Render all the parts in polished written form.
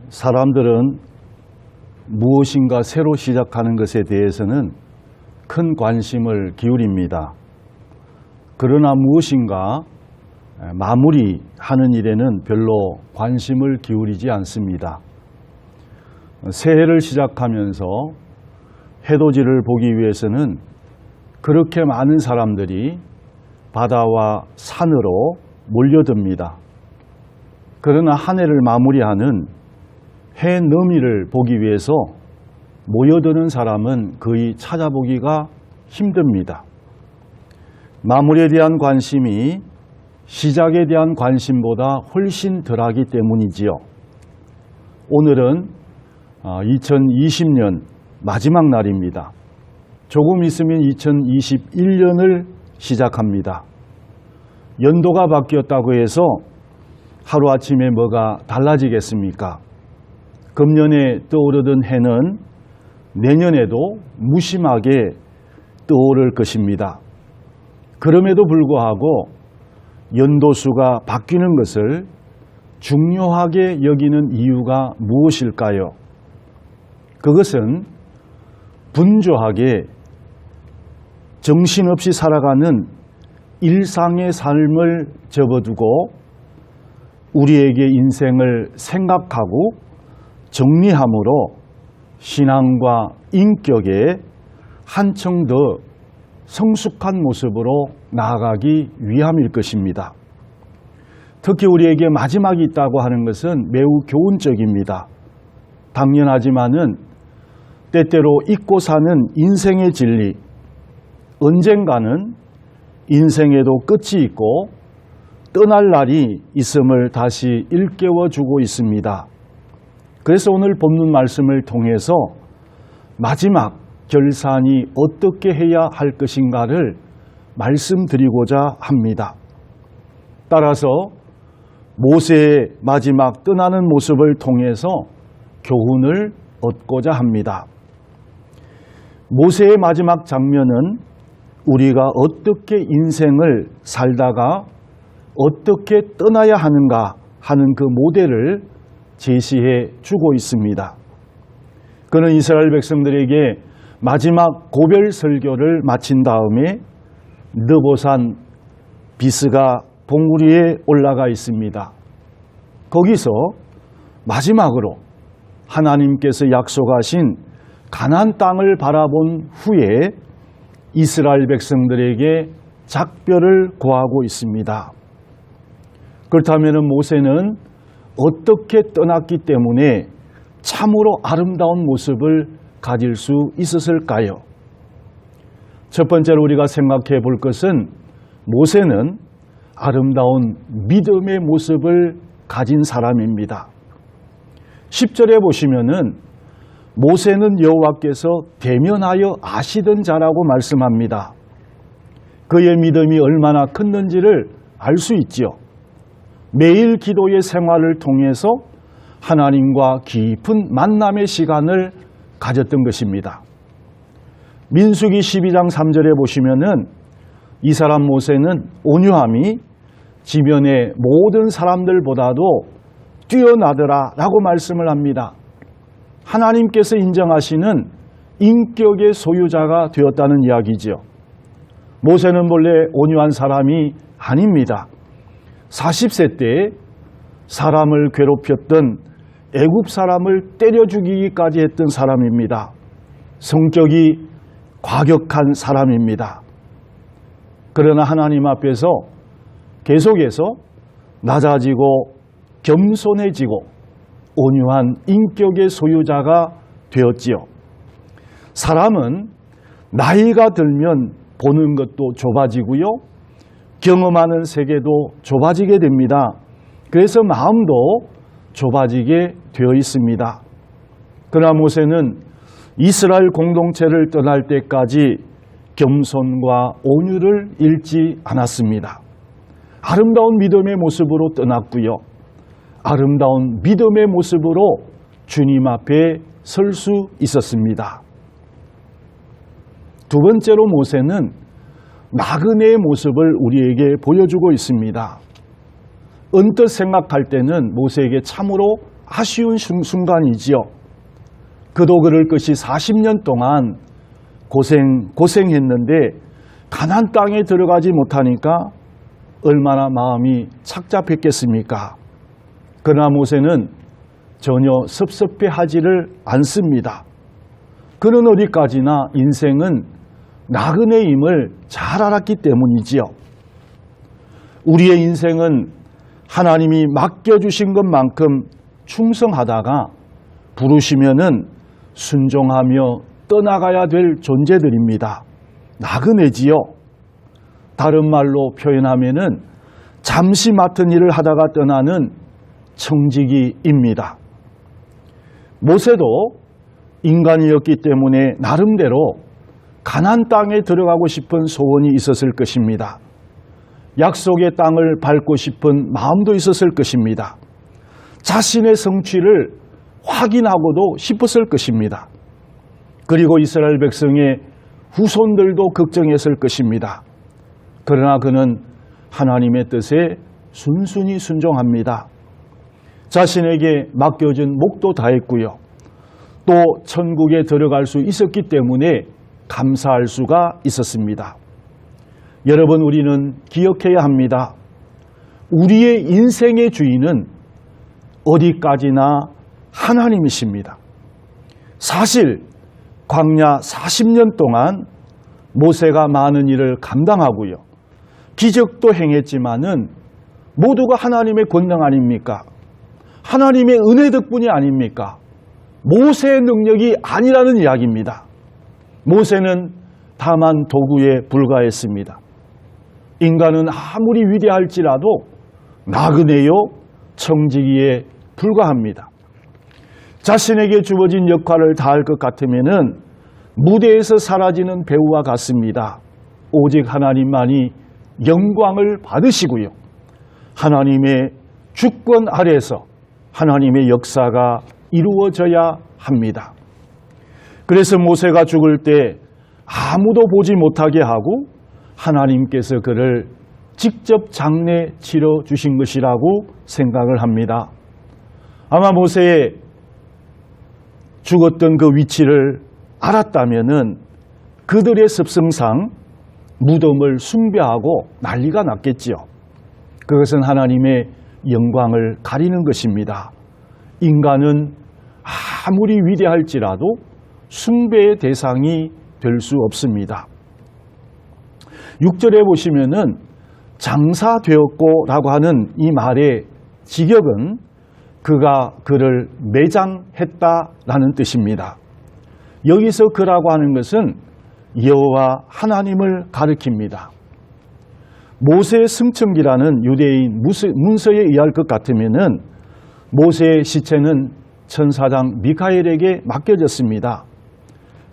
사람들은 무엇인가 새로 시작하는 것에 대해서는 큰 관심을 기울입니다. 그러나 무엇인가 마무리하는 일에는 별로 관심을 기울이지 않습니다. 새해를 시작하면서 해돋이를 보기 위해서는 그렇게 많은 사람들이 바다와 산으로 몰려듭니다. 그러나 한 해를 마무리하는 해 너미를 보기 위해서 모여드는 사람은 거의 찾아보기가 힘듭니다. 마무리에 대한 관심이 시작에 대한 관심보다 훨씬 덜하기 때문이지요. 오늘은 2020년 마지막 날입니다. 조금 있으면 2021년을 시작합니다. 연도가 바뀌었다고 해서 하루아침에 뭐가 달라지겠습니까? 금년에 떠오르던 해는 내년에도 무심하게 떠오를 것입니다. 그럼에도 불구하고 연도수가 바뀌는 것을 중요하게 여기는 이유가 무엇일까요? 그것은 분주하게 정신없이 살아가는 일상의 삶을 접어두고 우리에게 인생을 생각하고 정리함으로 신앙과 인격에 한층 더 성숙한 모습으로 나아가기 위함일 것입니다. 특히 우리에게 마지막이 있다고 하는 것은 매우 교훈적입니다. 당연하지만은 때때로 잊고 사는 인생의 진리, 언젠가는 인생에도 끝이 있고 떠날 날이 있음을 다시 일깨워주고 있습니다. 그래서 오늘 본문 말씀을 통해서 마지막 결산이 어떻게 해야 할 것인가를 말씀드리고자 합니다. 따라서 모세의 마지막 떠나는 모습을 통해서 교훈을 얻고자 합니다. 모세의 마지막 장면은 우리가 어떻게 인생을 살다가 어떻게 떠나야 하는가 하는 그 모델을 제시해 주고 있습니다. 그는 이스라엘 백성들에게 마지막 고별 설교를 마친 다음에 느보산 비스가 봉우리에 올라가 있습니다. 거기서 마지막으로 하나님께서 약속하신 가나안 땅을 바라본 후에 이스라엘 백성들에게 작별을 고하고 있습니다. 그렇다면 모세는 어떻게 떠났기 때문에 참으로 아름다운 모습을 가질 수 있었을까요? 첫 번째로 우리가 생각해 볼 것은 모세는 아름다운 믿음의 모습을 가진 사람입니다. 10절에 보시면은 모세는 여호와께서 대면하여 아시던 자라고 말씀합니다. 그의 믿음이 얼마나 컸는지를 알 수 있지요. 매일 기도의 생활을 통해서 하나님과 깊은 만남의 시간을 가졌던 것입니다. 민수기 12장 3절에 보시면은 이 사람 모세는 온유함이 지면의 모든 사람들보다도 뛰어나더라 라고 말씀을 합니다. 하나님께서 인정하시는 인격의 소유자가 되었다는 이야기지요. 모세는 본래 온유한 사람이 아닙니다. 40세 때 사람을 괴롭혔던 애굽 사람을 때려 죽이기까지 했던 사람입니다. 성격이 과격한 사람입니다. 그러나 하나님 앞에서 계속해서 낮아지고 겸손해지고 온유한 인격의 소유자가 되었지요. 사람은 나이가 들면 보는 것도 좁아지고요. 경험하는 세계도 좁아지게 됩니다. 그래서 마음도 좁아지게 되어 있습니다. 그러나 모세는 이스라엘 공동체를 떠날 때까지 겸손과 온유를 잃지 않았습니다. 아름다운 믿음의 모습으로 떠났고요. 아름다운 믿음의 모습으로 주님 앞에 설 수 있었습니다. 두 번째로 모세는 나그네의 모습을 우리에게 보여주고 있습니다. 언뜻 생각할 때는 모세에게 참으로 아쉬운 순간이지요. 그도 그럴 것이 40년 동안 고생했는데 가나안 땅에 들어가지 못하니까 얼마나 마음이 착잡했겠습니까? 그러나 모세는 전혀 섭섭해하지를 않습니다. 그는 어디까지나 인생은 나그네임을 잘 알았기 때문이지요. 우리의 인생은 하나님이 맡겨주신 것만큼 충성하다가 부르시면은 순종하며 떠나가야 될 존재들입니다. 나그네지요. 다른 말로 표현하면은 잠시 맡은 일을 하다가 떠나는 청지기입니다. 모세도 인간이었기 때문에 나름대로 가나안 땅에 들어가고 싶은 소원이 있었을 것입니다. 약속의 땅을 밟고 싶은 마음도 있었을 것입니다. 자신의 성취를 확인하고도 싶었을 것입니다. 그리고 이스라엘 백성의 후손들도 걱정했을 것입니다. 그러나 그는 하나님의 뜻에 순순히 순종합니다. 자신에게 맡겨진 몫도 다했고요. 또 천국에 들어갈 수 있었기 때문에 감사할 수가 있었습니다. 여러분, 우리는 기억해야 합니다. 우리의 인생의 주인은 어디까지나 하나님이십니다. 사실 광야 40년 동안 모세가 많은 일을 감당하고요. 기적도 행했지만은 모두가 하나님의 권능 아닙니까? 하나님의 은혜 덕분이 아닙니까? 모세의 능력이 아니라는 이야기입니다. 모세는 다만 도구에 불과했습니다. 인간은 아무리 위대할지라도 나그네요, 청지기에 불과합니다. 자신에게 주어진 역할을 다할 것 같으면은 무대에서 사라지는 배우와 같습니다. 오직 하나님만이 영광을 받으시고요. 하나님의 주권 아래서 하나님의 역사가 이루어져야 합니다. 그래서 모세가 죽을 때 아무도 보지 못하게 하고 하나님께서 그를 직접 장례 치러 주신 것이라고 생각을 합니다. 아마 모세의 죽었던 그 위치를 알았다면은 그들의 습성상 무덤을 숭배하고 난리가 났겠지요. 그것은 하나님의 영광을 가리는 것입니다. 인간은 아무리 위대할지라도 숭배의 대상이 될 수 없습니다. 6절에 보시면은 장사되었고 라고 하는 이 말의 직역은 그가 그를 매장했다라는 뜻입니다. 여기서 그라고 하는 것은 여호와 하나님을 가리킵니다. 모세의 승천기라는 유대인 문서에 의할 것 같으면은 모세의 시체는 천사장 미카엘에게 맡겨졌습니다.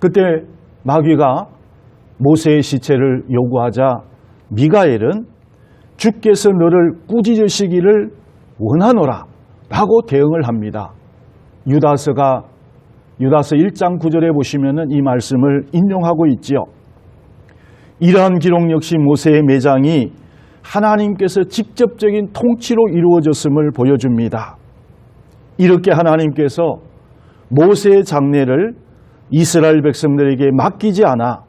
그때 마귀가 모세의 시체를 요구하자 미가엘은 주께서 너를 꾸짖으시기를 원하노라 라고 대응을 합니다. 유다서 1장 9절에 보시면 이 말씀을 인용하고 있지요. 이러한 기록 역시 모세의 매장이 하나님께서 직접적인 통치로 이루어졌음을 보여줍니다. 이렇게 하나님께서 모세의 장례를 이스라엘 백성들에게 맡기지 않아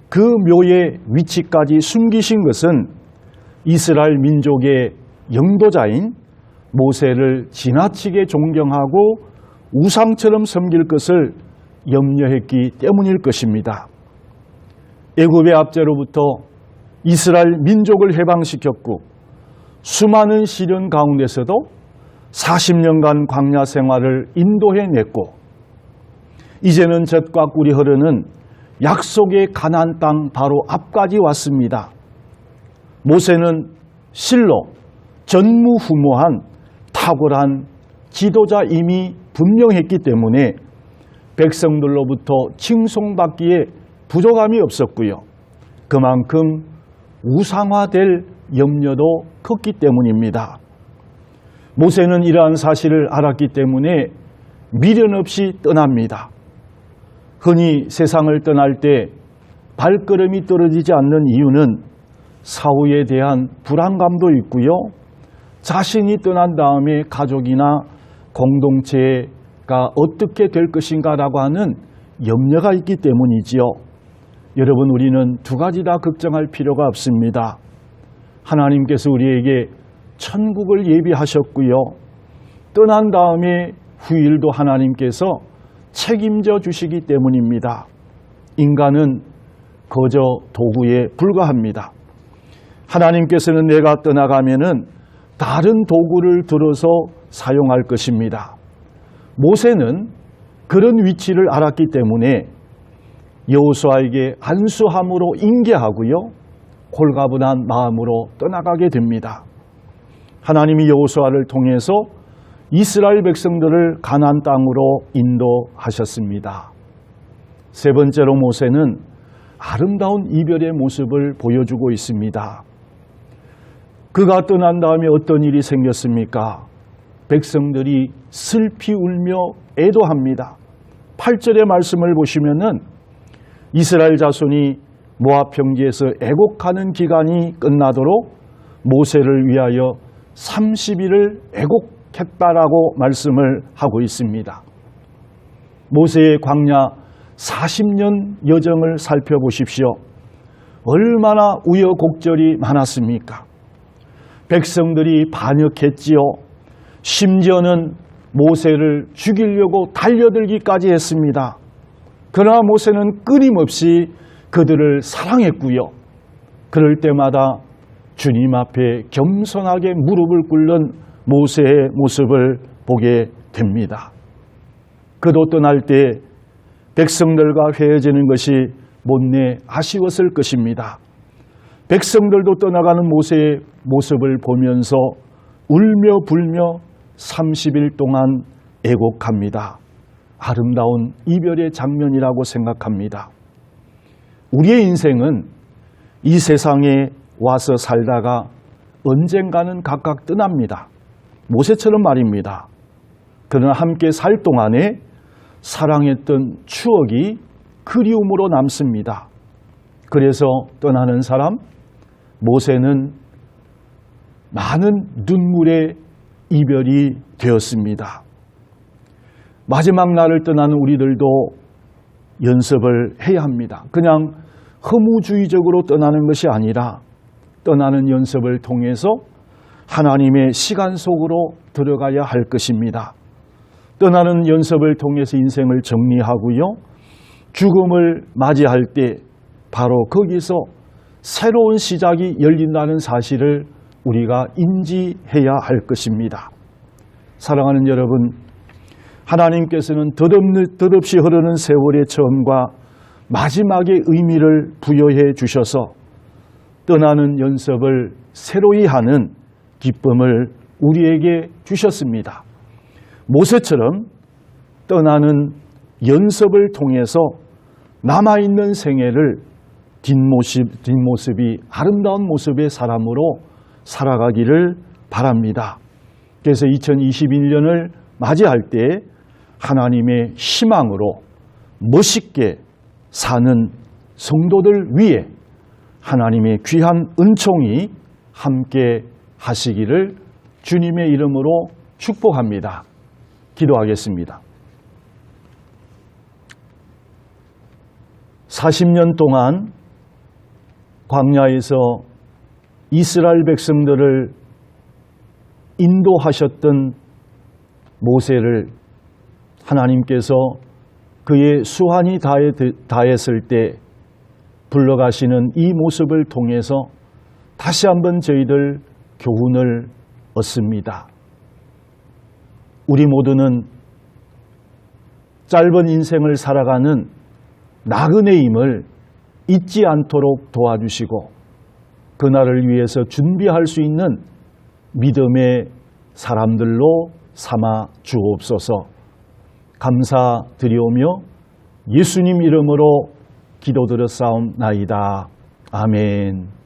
그 묘의 위치까지 숨기신 것은 이스라엘 민족의 영도자인 모세를 지나치게 존경하고 우상처럼 섬길 것을 염려했기 때문일 것입니다. 애굽의 압제로부터 이스라엘 민족을 해방시켰고 수많은 시련 가운데서도 40년간 광야 생활을 인도해냈고 이제는 젖과 꿀이 흐르는 약속의 가나안 땅 바로 앞까지 왔습니다. 모세는 실로 전무후무한 탁월한 지도자임이 분명했기 때문에 백성들로부터 칭송받기에 부족함이 없었고요. 그만큼 우상화될 염려도 컸기 때문입니다. 모세는 이러한 사실을 알았기 때문에 미련 없이 떠납니다. 흔히 세상을 떠날 때 발걸음이 떨어지지 않는 이유는 사후에 대한 불안감도 있고요. 자신이 떠난 다음에 가족이나 공동체가 어떻게 될 것인가라고 하는 염려가 있기 때문이지요. 여러분, 우리는 두 가지 다 걱정할 필요가 없습니다. 하나님께서 우리에게 천국을 예비하셨고요. 떠난 다음에 후일도 하나님께서 책임져 주시기 때문입니다. 인간은 거저 도구에 불과합니다. 하나님께서는 내가 떠나가면은 다른 도구를 들어서 사용할 것입니다. 모세는 그런 위치를 알았기 때문에 여호수아에게 안수함으로 인계하고요, 홀가분한 마음으로 떠나가게 됩니다. 하나님이 여호수아를 통해서 이스라엘 백성들을 가나안 땅으로 인도하셨습니다. 세 번째로 모세는 아름다운 이별의 모습을 보여주고 있습니다. 그가 떠난 다음에 어떤 일이 생겼습니까? 백성들이 슬피 울며 애도합니다. 8절의 말씀을 보시면은 이스라엘 자손이 모압 평지에서 애곡하는 기간이 끝나도록 모세를 위하여 30일을 애곡했다라고 말씀을 하고 있습니다. 모세의 광야 40년 여정을 살펴보십시오. 얼마나 우여곡절이 많았습니까? 백성들이 반역했지요. 심지어는 모세를 죽이려고 달려들기까지 했습니다. 그러나 모세는 끊임없이 그들을 사랑했고요. 그럴 때마다 주님 앞에 겸손하게 무릎을 꿇는 모세의 모습을 보게 됩니다. 그도 떠날 때 백성들과 헤어지는 것이 못내 아쉬웠을 것입니다. 백성들도 떠나가는 모세의 모습을 보면서 울며 불며 30일 동안 애곡합니다. 아름다운 이별의 장면이라고 생각합니다. 우리의 인생은 이 세상에 와서 살다가 언젠가는 각각 떠납니다. 모세처럼 말입니다. 그러나 함께 살 동안에 사랑했던 추억이 그리움으로 남습니다. 그래서 떠나는 사람, 모세는 많은 눈물의 이별이 되었습니다. 마지막 날을 떠나는 우리들도 연습을 해야 합니다. 그냥 허무주의적으로 떠나는 것이 아니라 떠나는 연습을 통해서 하나님의 시간 속으로 들어가야 할 것입니다. 떠나는 연습을 통해서 인생을 정리하고요, 죽음을 맞이할 때 바로 거기서 새로운 시작이 열린다는 사실을 우리가 인지해야 할 것입니다. 사랑하는 여러분, 하나님께서는 덧없이 흐르는 세월의 처음과 마지막의 의미를 부여해 주셔서 떠나는 연습을 새로이 하는 기쁨을 우리에게 주셨습니다. 모세처럼 떠나는 연습을 통해서 남아있는 생애를 뒷모습이 아름다운 모습의 사람으로 살아가기를 바랍니다. 그래서 2021년을 맞이할 때 하나님의 희망으로 멋있게 사는 성도들 위해 하나님의 귀한 은총이 함께 하시기를 주님의 이름으로 축복합니다. 기도하겠습니다. 40년 동안 광야에서 이스라엘 백성들을 인도하셨던 모세를 하나님께서 그의 수완이 다했을 때 불러가시는 이 모습을 통해서 다시 한번 저희들 교훈을 얻습니다. 우리 모두는 짧은 인생을 살아가는 나그네임을 잊지 않도록 도와주시고 그날을 위해서 준비할 수 있는 믿음의 사람들로 삼아 주옵소서. 감사드리오며 예수님 이름으로 기도드렸사옵나이다. 아멘.